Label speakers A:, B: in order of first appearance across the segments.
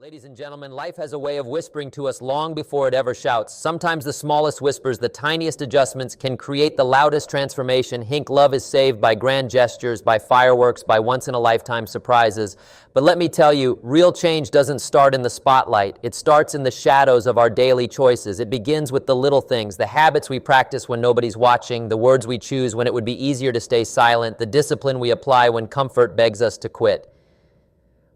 A: Ladies and gentlemen, life has a way of whispering to us long before it ever shouts. Sometimes the smallest whispers, the tiniest adjustments can create the loudest transformation. Hink, love is saved by grand gestures, by fireworks, by once-in-a-lifetime surprises. But let me tell you, real change doesn't start in the spotlight. It starts in the shadows of our daily choices. It begins with the little things, the habits we practice when nobody's watching, the words we choose when it would be easier to stay silent, the discipline we apply when comfort begs us to quit.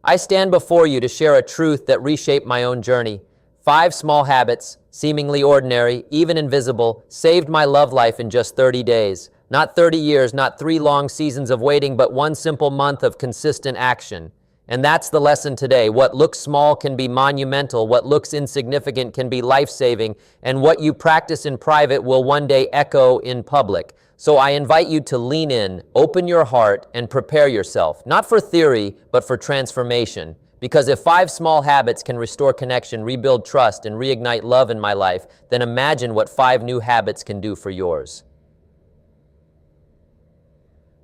A: I stand before you to share a truth that reshaped my own journey. 5 small habits, seemingly ordinary, even invisible, saved my love life in just 30 days. Not 30 years, not 3 long seasons of waiting, but 1 simple month of consistent action. And that's the lesson today. What looks small can be monumental. What looks insignificant can be life-saving. And what you practice in private will one day echo in public. So I invite you to lean in, open your heart, and prepare yourself, not for theory, but for transformation. Because if 5 small habits can restore connection, rebuild trust, and reignite love in my life, then imagine what 5 new habits can do for yours.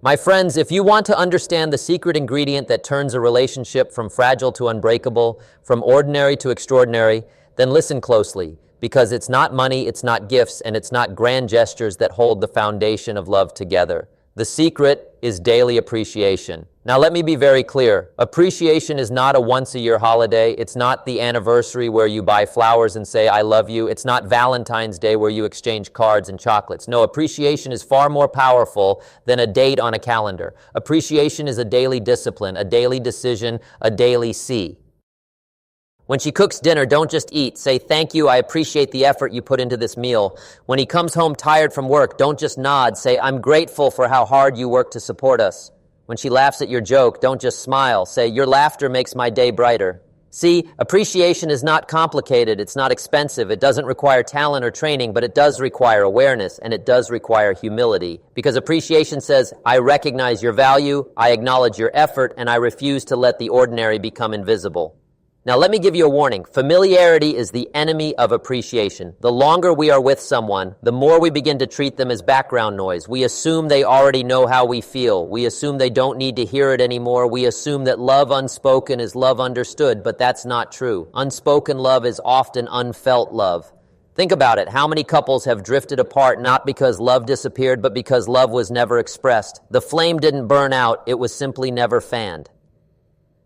A: My friends, if you want to understand the secret ingredient that turns a relationship from fragile to unbreakable, from ordinary to extraordinary, then listen closely. Because it's not money, it's not gifts, and it's not grand gestures that hold the foundation of love together. The secret is daily appreciation. Now let me be very clear. Appreciation is not a once-a-year holiday. It's not the anniversary where you buy flowers and say, I love you. It's not Valentine's Day where you exchange cards and chocolates. No, appreciation is far more powerful than a date on a calendar. Appreciation is a daily discipline, a daily decision, a daily see. When she cooks dinner, don't just eat. Say, thank you, I appreciate the effort you put into this meal. When he comes home tired from work, don't just nod. Say, I'm grateful for how hard you work to support us. When she laughs at your joke, don't just smile. Say, your laughter makes my day brighter. See, appreciation is not complicated. It's not expensive. It doesn't require talent or training, but it does require awareness, and it does require humility. Because appreciation says, I recognize your value, I acknowledge your effort, and I refuse to let the ordinary become invisible. Now let me give you a warning. Familiarity is the enemy of appreciation. The longer we are with someone, the more we begin to treat them as background noise. We assume they already know how we feel. We assume they don't need to hear it anymore. We assume that love unspoken is love understood, but that's not true. Unspoken love is often unfelt love. Think about it. How many couples have drifted apart not because love disappeared, but because love was never expressed? The flame didn't burn out. It was simply never fanned.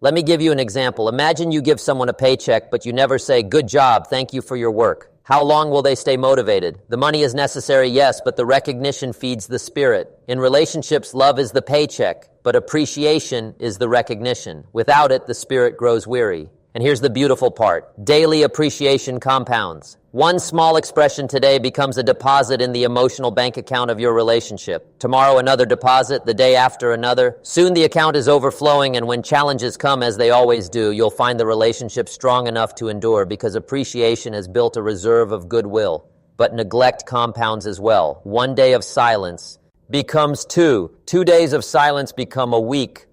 A: Let me give you an example. Imagine you give someone a paycheck, but you never say, good job, thank you for your work. How long will they stay motivated? The money is necessary, yes, but the recognition feeds the spirit. In relationships, love is the paycheck, but appreciation is the recognition. Without it, the spirit grows weary. And here's the beautiful part. Daily appreciation compounds. 1 small expression today becomes a deposit in the emotional bank account of your relationship. Tomorrow another deposit, the day after another. Soon the account is overflowing, and when challenges come, as they always do, you'll find the relationship strong enough to endure because appreciation has built a reserve of goodwill. But neglect compounds as well. 1 day of silence becomes 2. 2 days of silence become a week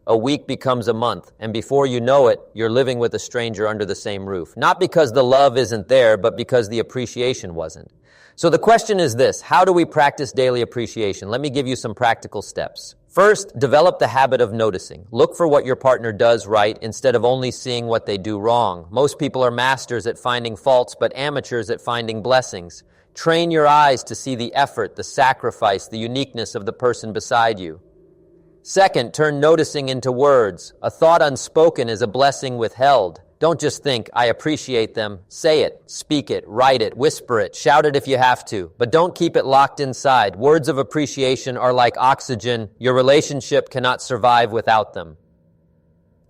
A: becomes a month, and before you know it, you're living with a stranger under the same roof. Not because the love isn't there, but because the appreciation wasn't. So the question is this: how do we practice daily appreciation? Let me give you some practical steps. First, develop the habit of noticing. Look for what your partner does right instead of only seeing what they do wrong. Most people are masters at finding faults, but amateurs at finding blessings. Train your eyes to see the effort, the sacrifice, the uniqueness of the person beside you. Second, turn noticing into words. A thought unspoken is a blessing withheld. Don't just think, I appreciate them. Say it, speak it, write it, whisper it, shout it if you have to. But don't keep it locked inside. Words of appreciation are like oxygen. Your relationship cannot survive without them.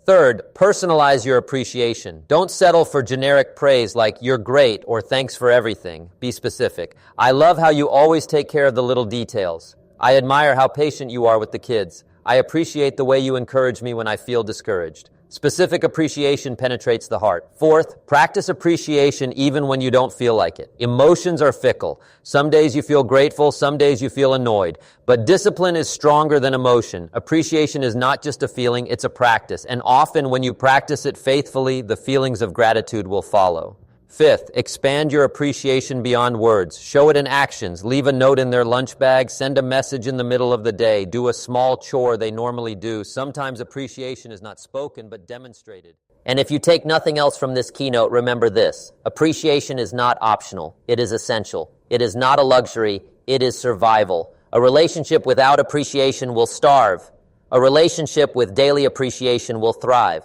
A: Third, personalize your appreciation. Don't settle for generic praise like you're great or thanks for everything. Be specific. I love how you always take care of the little details. I admire how patient you are with the kids. I appreciate the way you encourage me when I feel discouraged. Specific appreciation penetrates the heart. Fourth, practice appreciation even when you don't feel like it. Emotions are fickle. Some days you feel grateful, some days you feel annoyed. But discipline is stronger than emotion. Appreciation is not just a feeling, it's a practice. And often when you practice it faithfully, the feelings of gratitude will follow. Fifth, expand your appreciation beyond words. Show it in actions. Leave a note in their lunch bag. Send a message in the middle of the day. Do a small chore they normally do. Sometimes appreciation is not spoken but demonstrated. And if you take nothing else from this keynote, remember this. Appreciation is not optional. It is essential. It is not a luxury. It is survival. A relationship without appreciation will starve. A relationship with daily appreciation will thrive.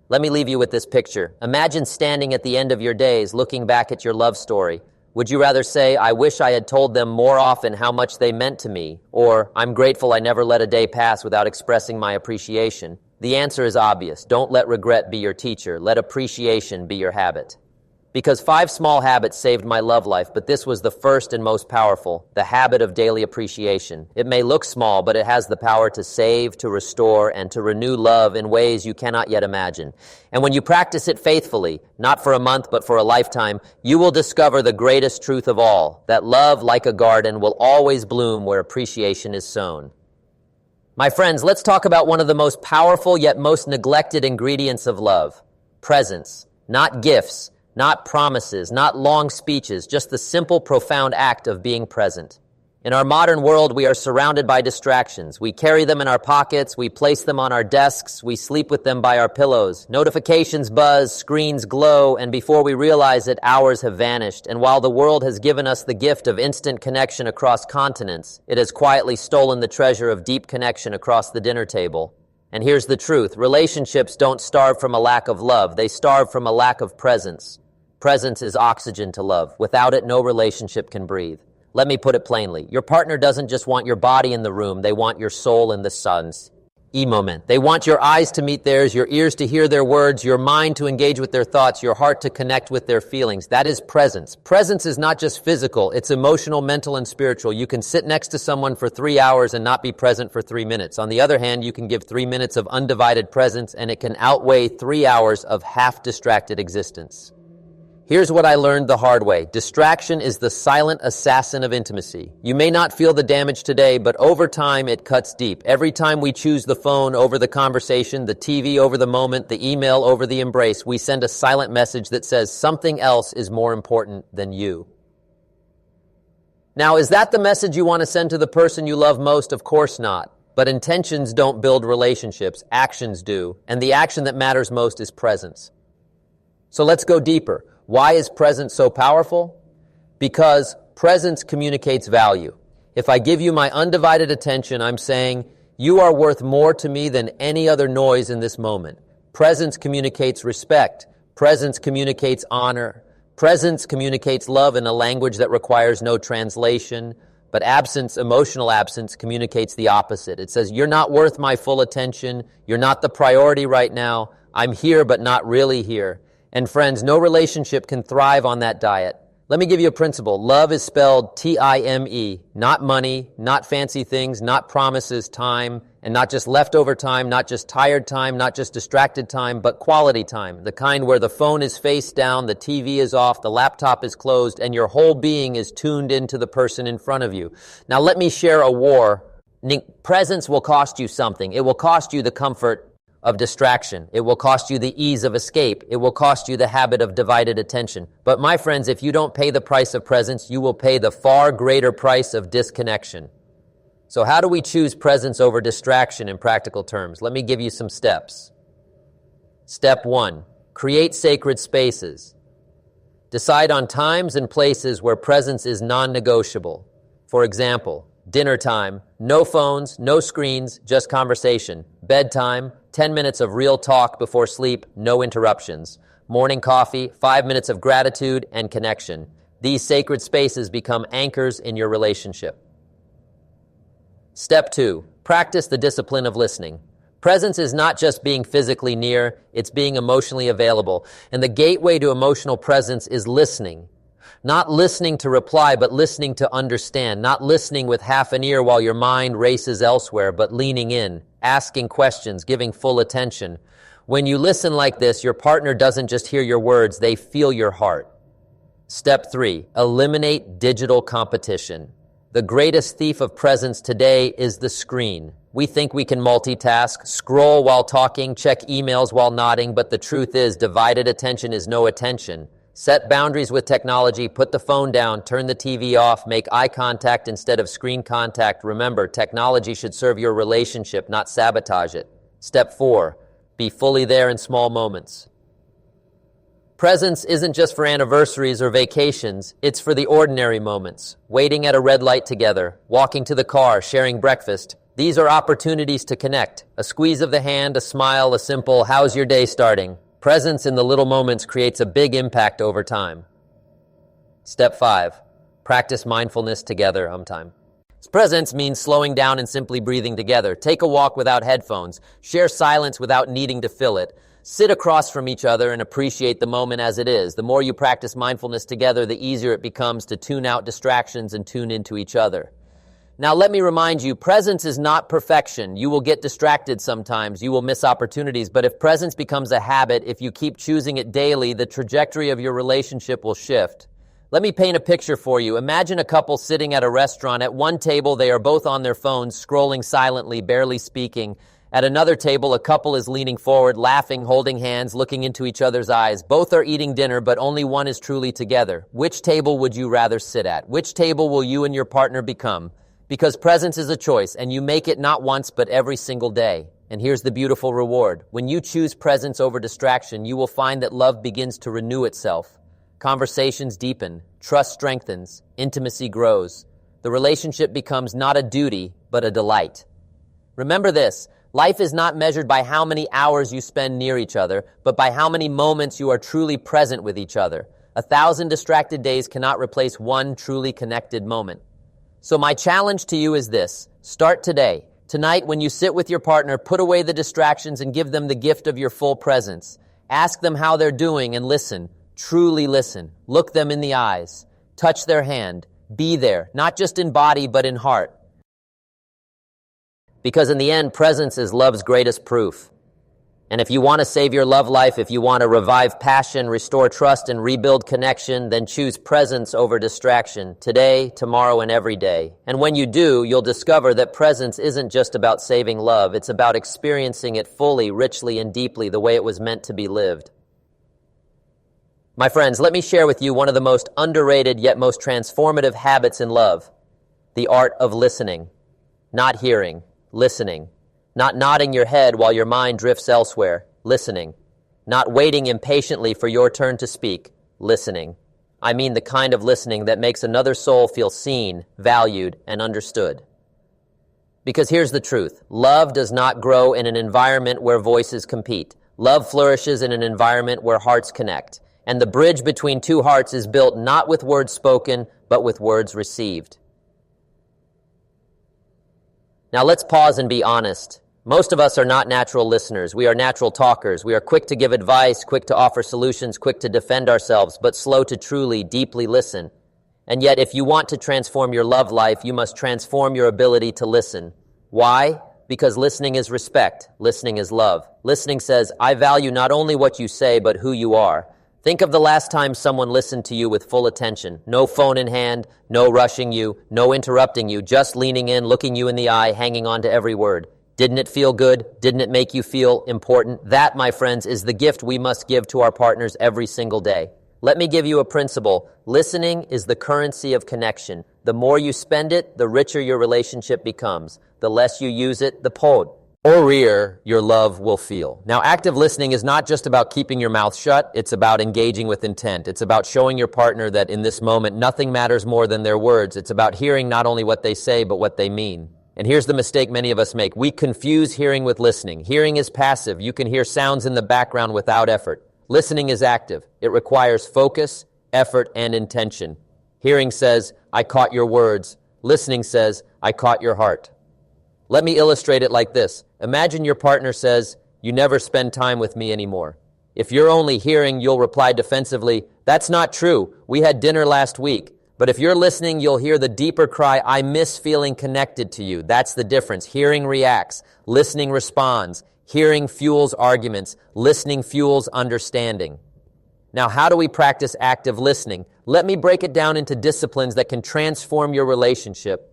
A: Let me leave you with this picture. Imagine standing at the end of your days, looking back at your love story. Would you rather say, I wish I had told them more often how much they meant to me, or I'm grateful I never let a day pass without expressing my appreciation? The answer is obvious. Don't let regret be your teacher. Let appreciation be your habit. Because 5 small habits saved my love life, but this was the first and most powerful, the habit of daily appreciation. It may look small, but it has the power to save, to restore, and to renew love in ways you cannot yet imagine. And when you practice it faithfully, not for a month, but for a lifetime, you will discover the greatest truth of all, that love, like a garden, will always bloom where appreciation is sown. My friends, let's talk about one of the most powerful yet most neglected ingredients of love, presence, not gifts, not promises, not long speeches, just the simple, profound act of being present. In our modern world, we are surrounded by distractions. We carry them in our pockets, we place them on our desks, we sleep with them by our pillows. Notifications buzz, screens glow, and before we realize it, hours have vanished. And while the world has given us the gift of instant connection across continents, it has quietly stolen the treasure of deep connection across the dinner table. And here's the truth. Relationships don't starve from a lack of love. They starve from a lack of presence. Presence is oxygen to love. Without it, no relationship can breathe. Let me put it plainly. Your partner doesn't just want your body in the room. They want your soul in the sun's moment. They want your eyes to meet theirs, your ears to hear their words, your mind to engage with their thoughts, your heart to connect with their feelings. That is presence. Presence is not just physical. It's emotional, mental, and spiritual. You can sit next to someone for 3 hours and not be present for 3 minutes. On the other hand, you can give 3 minutes of undivided presence, and it can outweigh 3 hours of half-distracted existence. Here's what I learned the hard way. Distraction is the silent assassin of intimacy. You may not feel the damage today, but over time it cuts deep. Every time we choose the phone over the conversation, the TV over the moment, the email over the embrace, we send a silent message that says something else is more important than you. Now, is that the message you want to send to the person you love most? Of course not. But intentions don't build relationships. Actions do. And the action that matters most is presence. So let's go deeper. Why is presence so powerful? Because presence communicates value. If I give you my undivided attention, I'm saying, you are worth more to me than any other noise in this moment. Presence communicates respect. Presence communicates honor. Presence communicates love in a language that requires no translation. But absence, emotional absence, communicates the opposite. It says, you're not worth my full attention. You're not the priority right now. I'm here, but not really here. And friends, no relationship can thrive on that diet. Let me give you a principle. Love is spelled T-I-M-E, not money, not fancy things, not promises, time, and not just leftover time, not just tired time, not just distracted time, but quality time. The kind where the phone is face down, the TV is off, the laptop is closed, and your whole being is tuned into the person in front of you. Now let me share a war. Presence will cost you something. It will cost you the comfort of distraction. It will cost you the ease of escape. It will cost you the habit of divided attention. But my friends, if you don't pay the price of presence, you will pay the far greater price of disconnection. So how do we choose presence over distraction in practical terms? Let me give you some steps. Step 1, create sacred spaces. Decide on times and places where presence is non-negotiable. For example, dinner time, no phones, no screens, just conversation. Bedtime, 10 minutes of real talk before sleep, no interruptions. Morning coffee, 5 minutes of gratitude and connection. These sacred spaces become anchors in your relationship. Step 2, practice the discipline of listening. Presence is not just being physically near, it's being emotionally available. And the gateway to emotional presence is listening. Not listening to reply, but listening to understand. Not listening with half an ear while your mind races elsewhere, but leaning in, asking questions, giving full attention. When you listen like this, your partner doesn't just hear your words, they feel your heart. Step 3, eliminate digital competition. The greatest thief of presence today is the screen. We think we can multitask, scroll while talking, check emails while nodding, but the truth is divided attention is no attention. Set boundaries with technology, put the phone down, turn the TV off, make eye contact instead of screen contact. Remember, technology should serve your relationship, not sabotage it. Step 4, Be fully there in small moments. Presence isn't just for anniversaries or vacations, it's for the ordinary moments. Waiting at a red light together, walking to the car, sharing breakfast. These are opportunities to connect. A squeeze of the hand, a smile, a simple, "How's your day starting?" Presence in the little moments creates a big impact over time. Step 5. Practice mindfulness together. Presence means slowing down and simply breathing together. Take a walk without headphones. Share silence without needing to fill it. Sit across from each other and appreciate the moment as it is. The more you practice mindfulness together, the easier it becomes to tune out distractions and tune into each other. Now, let me remind you, presence is not perfection. You will get distracted sometimes. You will miss opportunities. But if presence becomes a habit, if you keep choosing it daily, the trajectory of your relationship will shift. Let me paint a picture for you. Imagine a couple sitting at a restaurant. At one table, they are both on their phones, scrolling silently, barely speaking. At another table, a couple is leaning forward, laughing, holding hands, looking into each other's eyes. Both are eating dinner, but only one is truly together. Which table would you rather sit at? Which table will you and your partner become? Because presence is a choice, and you make it not once, but every single day. And here's the beautiful reward. When you choose presence over distraction, you will find that love begins to renew itself. Conversations deepen, trust strengthens, intimacy grows. The relationship becomes not a duty, but a delight. Remember this, life is not measured by how many hours you spend near each other, but by how many moments you are truly present with each other. 1,000 distracted days cannot replace one truly connected moment. So my challenge to you is this, start today. Tonight, when you sit with your partner, put away the distractions and give them the gift of your full presence. Ask them how they're doing and listen. Truly listen. Look them in the eyes. Touch their hand. Be there, not just in body, but in heart. Because in the end, presence is love's greatest proof. And if you want to save your love life, if you want to revive passion, restore trust, and rebuild connection, then choose presence over distraction, today, tomorrow, and every day. And when you do, you'll discover that presence isn't just about saving love, it's about experiencing it fully, richly, and deeply the way it was meant to be lived. My friends, let me share with you one of the most underrated yet most transformative habits in love, the art of listening. Not hearing, listening. Not nodding your head while your mind drifts elsewhere, listening. Not waiting impatiently for your turn to speak, listening. I mean the kind of listening that makes another soul feel seen, valued, and understood. Because here's the truth. Love does not grow in an environment where voices compete. Love flourishes in an environment where hearts connect. And the bridge between two hearts is built not with words spoken, but with words received. Now let's pause and be honest. Most of us are not natural listeners. We are natural talkers. We are quick to give advice, quick to offer solutions, quick to defend ourselves, but slow to truly, deeply listen. And yet, if you want to transform your love life, you must transform your ability to listen. Why? Because listening is respect. Listening is love. Listening says, I value not only what you say, but who you are. Think of the last time someone listened to you with full attention. No phone in hand, no rushing you, no interrupting you, just leaning in, looking you in the eye, hanging on to every word. Didn't it feel good? Didn't it make you feel important? That, my friends, is the gift we must give to our partners every single day. Let me give you a principle. Listening is the currency of connection. The more you spend it, the richer your relationship becomes. The less you use it, the poorer your love will feel. Now, active listening is not just about keeping your mouth shut. It's about engaging with intent. It's about showing your partner that in this moment, nothing matters more than their words. It's about hearing not only what they say, but what they mean. And here's the mistake many of us make. We confuse hearing with listening. Hearing is passive. You can hear sounds in the background without effort. Listening is active. It requires focus, effort, and intention. Hearing says, I caught your words. Listening says, I caught your heart. Let me illustrate it like this. Imagine your partner says, you never spend time with me anymore. If you're only hearing, you'll reply defensively, that's not true. We had dinner last week. But if you're listening, you'll hear the deeper cry, I miss feeling connected to you. That's the difference. Hearing reacts. Listening responds. Hearing fuels arguments. Listening fuels understanding. Now, how do we practice active listening? Let me break it down into disciplines that can transform your relationship.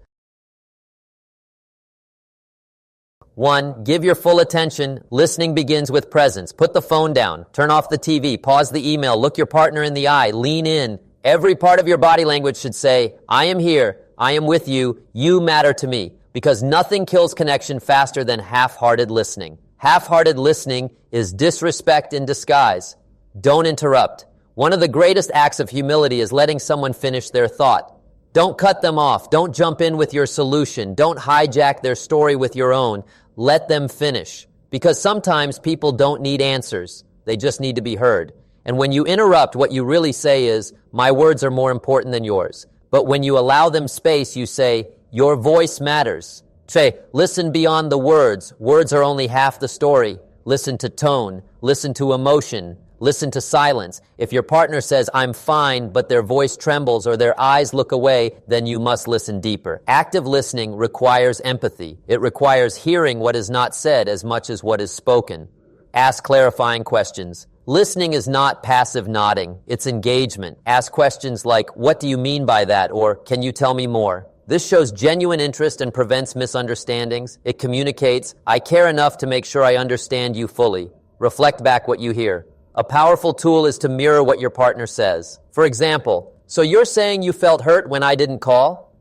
A: 1, give your full attention. Listening begins with presence. Put the phone down. Turn off the TV. Pause the email. Look your partner in the eye. Lean in. Every part of your body language should say, I am here. I am with you. You matter to me. Because nothing kills connection faster than half-hearted listening. Half-hearted listening is disrespect in disguise. Don't interrupt. One of the greatest acts of humility is letting someone finish their thought. Don't cut them off. Don't jump in with your solution. Don't hijack their story with your own. Let them finish. Because sometimes people don't need answers. They just need to be heard. And when you interrupt, what you really say is, my words are more important than yours. But when you allow them space, you say, your voice matters. Say, listen beyond the words. Words are only half the story. Listen to tone. Listen to emotion. Listen to silence. If your partner says, I'm fine, but their voice trembles or their eyes look away, then you must listen deeper. Active listening requires empathy. It requires hearing what is not said as much as what is spoken. Ask clarifying questions. Listening is not passive nodding. It's engagement. Ask questions like, what do you mean by that? Or, can you tell me more? This shows genuine interest and prevents misunderstandings. It communicates, I care enough to make sure I understand you fully. Reflect back what you hear. A powerful tool is to mirror what your partner says. For example, so you're saying you felt hurt when I didn't call?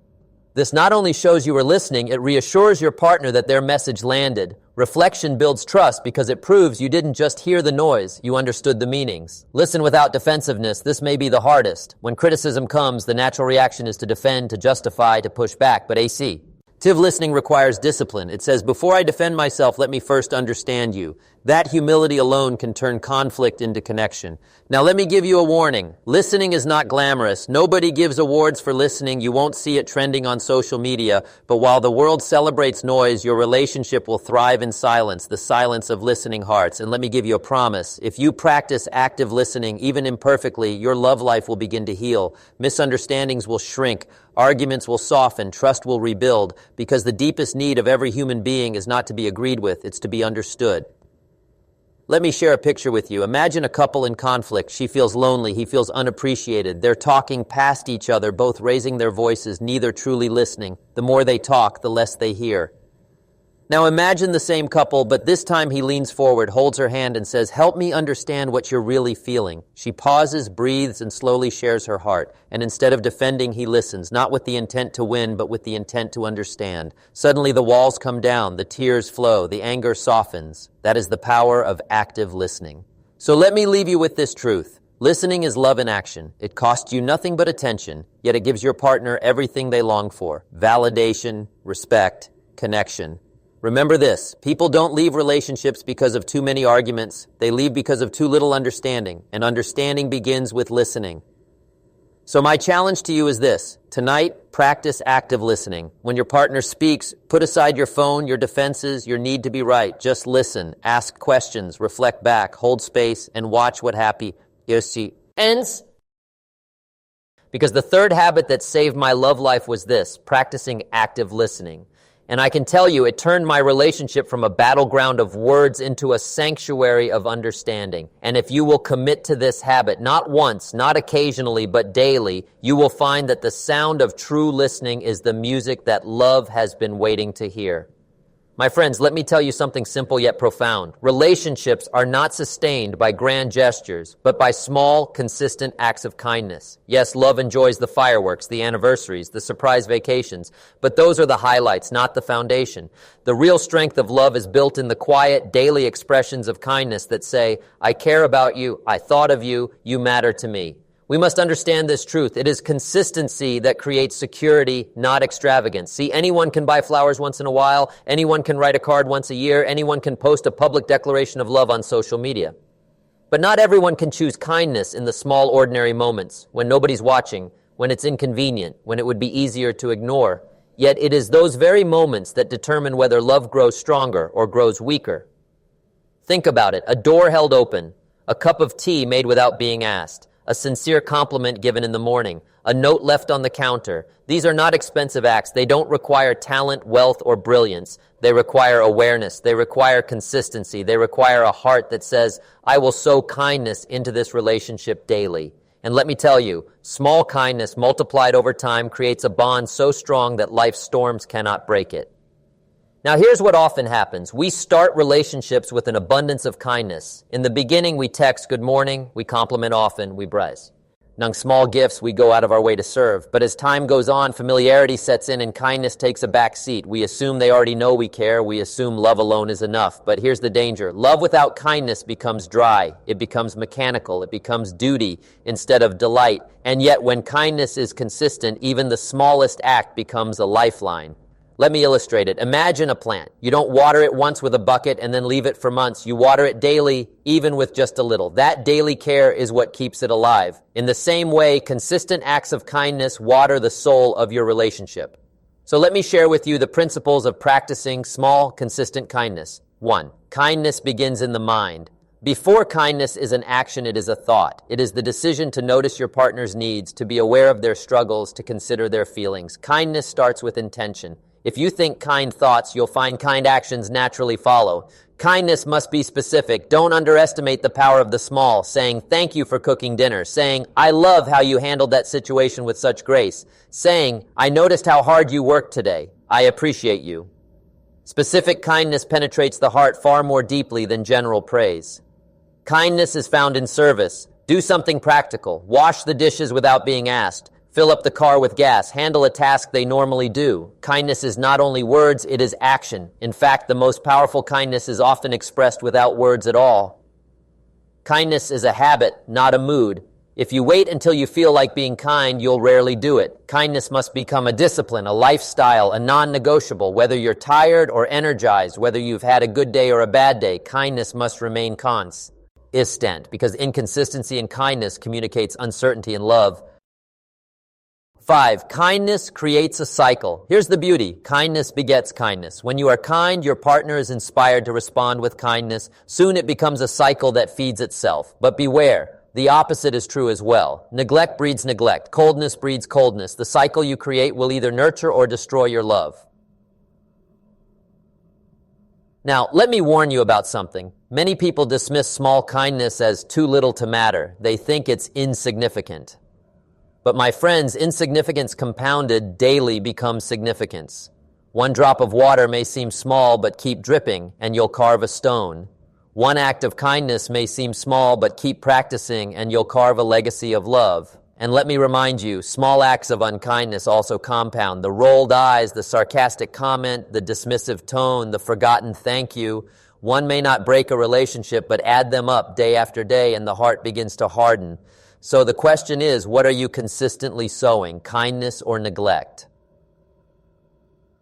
A: This not only shows you were listening, it reassures your partner that their message landed. Reflection builds trust because it proves you didn't just hear the noise, you understood the meanings. Listen without defensiveness. This may be the hardest. When criticism comes, the natural reaction is to defend, to justify, to push back. But AC. Active listening requires discipline. It says, before I defend myself, let me first understand you. That humility alone can turn conflict into connection. Now let me give you a warning. Listening is not glamorous. Nobody gives awards for listening. You won't see it trending on social media. But while the world celebrates noise, your relationship will thrive in silence, the silence of listening hearts. And let me give you a promise. If you practice active listening, even imperfectly, your love life will begin to heal. Misunderstandings will shrink. Arguments will soften. Trust will rebuild. Because the deepest need of every human being is not to be agreed with. It's to be understood. Let me share a picture with you. Imagine a couple in conflict. She feels lonely. He feels unappreciated. They're talking past each other, both raising their voices, neither truly listening. The more they talk, the less they hear. Now imagine the same couple, but this time he leans forward, holds her hand, and says, help me understand what you're really feeling. She pauses, breathes, and slowly shares her heart. And instead of defending, he listens, not with the intent to win, but with the intent to understand. Suddenly the walls come down, the tears flow, the anger softens. That is the power of active listening. So let me leave you with this truth. Listening is love in action. It costs you nothing but attention, yet it gives your partner everything they long for. Validation, respect, connection. Remember this, people don't leave relationships because of too many arguments. They leave because of too little understanding, and understanding begins with listening. So my challenge to you is this. Tonight, practice active listening. When your partner speaks, put aside your phone, your defenses, your need to be right. Just listen, ask questions, reflect back, hold space, and watch what happens. Because the third habit that saved my love life was this, practicing active listening. And I can tell you, it turned my relationship from a battleground of words into a sanctuary of understanding. And if you will commit to this habit, not once, not occasionally, but daily, you will find that the sound of true listening is the music that love has been waiting to hear. My friends, let me tell you something simple yet profound. Relationships are not sustained by grand gestures, but by small, consistent acts of kindness. Yes, love enjoys the fireworks, the anniversaries, the surprise vacations, but those are the highlights, not the foundation. The real strength of love is built in the quiet, daily expressions of kindness that say, I care about you, I thought of you, you matter to me. We must understand this truth. It is consistency that creates security, not extravagance. See, anyone can buy flowers once in a while. Anyone can write a card once a year. Anyone can post a public declaration of love on social media. But not everyone can choose kindness in the small, ordinary moments, when nobody's watching, when it's inconvenient, when it would be easier to ignore. Yet it is those very moments that determine whether love grows stronger or grows weaker. Think about it. A door held open, a cup of tea made without being asked, a sincere compliment given in the morning, a note left on the counter. These are not expensive acts. They don't require talent, wealth, or brilliance. They require awareness. They require consistency. They require a heart that says, I will sow kindness into this relationship daily. And let me tell you, small kindness multiplied over time creates a bond so strong that life's storms cannot break it. Now, here's what often happens. We start relationships with an abundance of kindness. In the beginning, we text good morning, we compliment often, we braze. Nung small gifts we go out of our way to serve. But as time goes on, familiarity sets in and kindness takes a back seat. We assume they already know we care. We assume love alone is enough. But here's the danger. Love without kindness becomes dry. It becomes mechanical. It becomes duty instead of delight. And yet when kindness is consistent, even the smallest act becomes a lifeline. Let me illustrate it. Imagine a plant. You don't water it once with a bucket and then leave it for months. You water it daily, even with just a little. That daily care is what keeps it alive. In the same way, consistent acts of kindness water the soul of your relationship. So let me share with you the principles of practicing small, consistent kindness. 1. Kindness begins in the mind. Before kindness is an action, it is a thought. It is the decision to notice your partner's needs, to be aware of their struggles, to consider their feelings. Kindness starts with intention. If you think kind thoughts, you'll find kind actions naturally follow. Kindness must be specific. Don't underestimate the power of the small, saying, "Thank you for cooking dinner," saying, "I love how you handled that situation with such grace," saying, "I noticed how hard you worked today. I appreciate you." Specific kindness penetrates the heart far more deeply than general praise. Kindness is found in service. Do something practical. Wash the dishes without being asked. Fill up the car with gas. Handle a task they normally do. Kindness is not only words, it is action. In fact, the most powerful kindness is often expressed without words at all. Kindness is a habit, not a mood. If you wait until you feel like being kind, you'll rarely do it. Kindness must become a discipline, a lifestyle, a non-negotiable. Whether you're tired or energized, whether you've had a good day or a bad day, kindness must remain consistent, because inconsistency in kindness communicates uncertainty in love. 5. Kindness creates a cycle. Here's the beauty. Kindness begets kindness. When you are kind, your partner is inspired to respond with kindness. Soon it becomes a cycle that feeds itself. But beware, the opposite is true as well. Neglect breeds neglect. Coldness breeds coldness. The cycle you create will either nurture or destroy your love. Now, let me warn you about something. Many people dismiss small kindness as too little to matter. They think it's insignificant. But my friends, insignificance compounded daily becomes significance. One drop of water may seem small, but keep dripping, and you'll carve a stone. One act of kindness may seem small, but keep practicing, and you'll carve a legacy of love. And let me remind you, small acts of unkindness also compound. The rolled eyes, the sarcastic comment, the dismissive tone, the forgotten thank you. One may not break a relationship, but add them up day after day, and the heart begins to harden. So the question is, what are you consistently sowing, kindness or neglect?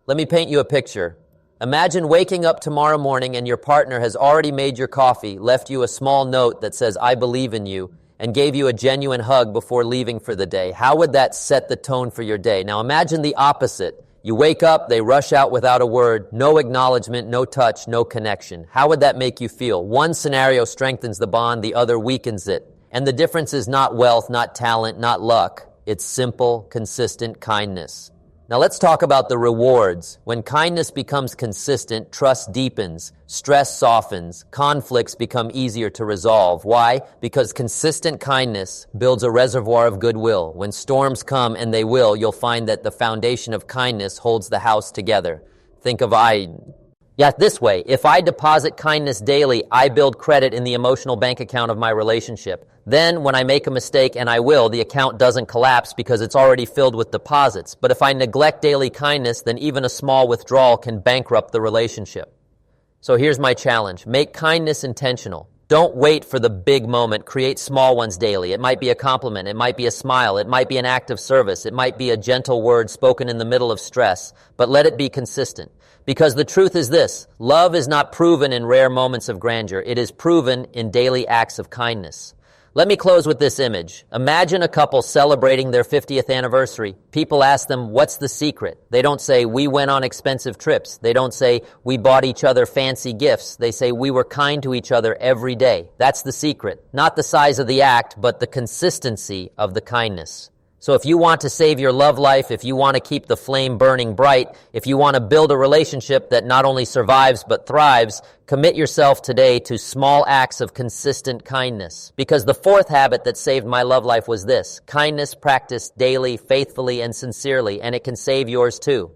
A: Let me paint you a picture. Imagine waking up tomorrow morning and your partner has already made your coffee, left you a small note that says, "I believe in you," and gave you a genuine hug before leaving for the day. How would that set the tone for your day? Now imagine the opposite. You wake up, they rush out without a word, no acknowledgement, no touch, no connection. How would that make you feel? One scenario strengthens the bond, the other weakens it. And the difference is not wealth, not talent, not luck. It's simple, consistent kindness. Now let's talk about the rewards. When kindness becomes consistent, trust deepens, stress softens, conflicts become easier to resolve. Why? Because consistent kindness builds a reservoir of goodwill. When storms come, and they will, you'll find that the foundation of kindness holds the house together. Think of this way. If I deposit kindness daily, I build credit in the emotional bank account of my relationship. Then, when I make a mistake, and I will, the account doesn't collapse because it's already filled with deposits. But if I neglect daily kindness, then even a small withdrawal can bankrupt the relationship. So here's my challenge. Make kindness intentional. Don't wait for the big moment. Create small ones daily. It might be a compliment. It might be a smile. It might be an act of service. It might be a gentle word spoken in the middle of stress. But let it be consistent. Because the truth is this, love is not proven in rare moments of grandeur. It is proven in daily acts of kindness. Let me close with this image. Imagine a couple celebrating their 50th anniversary. People ask them, "What's the secret?" They don't say, "We went on expensive trips." They don't say, "We bought each other fancy gifts." They say, "We were kind to each other every day." That's the secret. Not the size of the act, but the consistency of the kindness. So if you want to save your love life, if you want to keep the flame burning bright, if you want to build a relationship that not only survives but thrives, commit yourself today to small acts of consistent kindness. Because the fourth habit that saved my love life was this: kindness practiced daily, faithfully, and sincerely, and it can save yours too.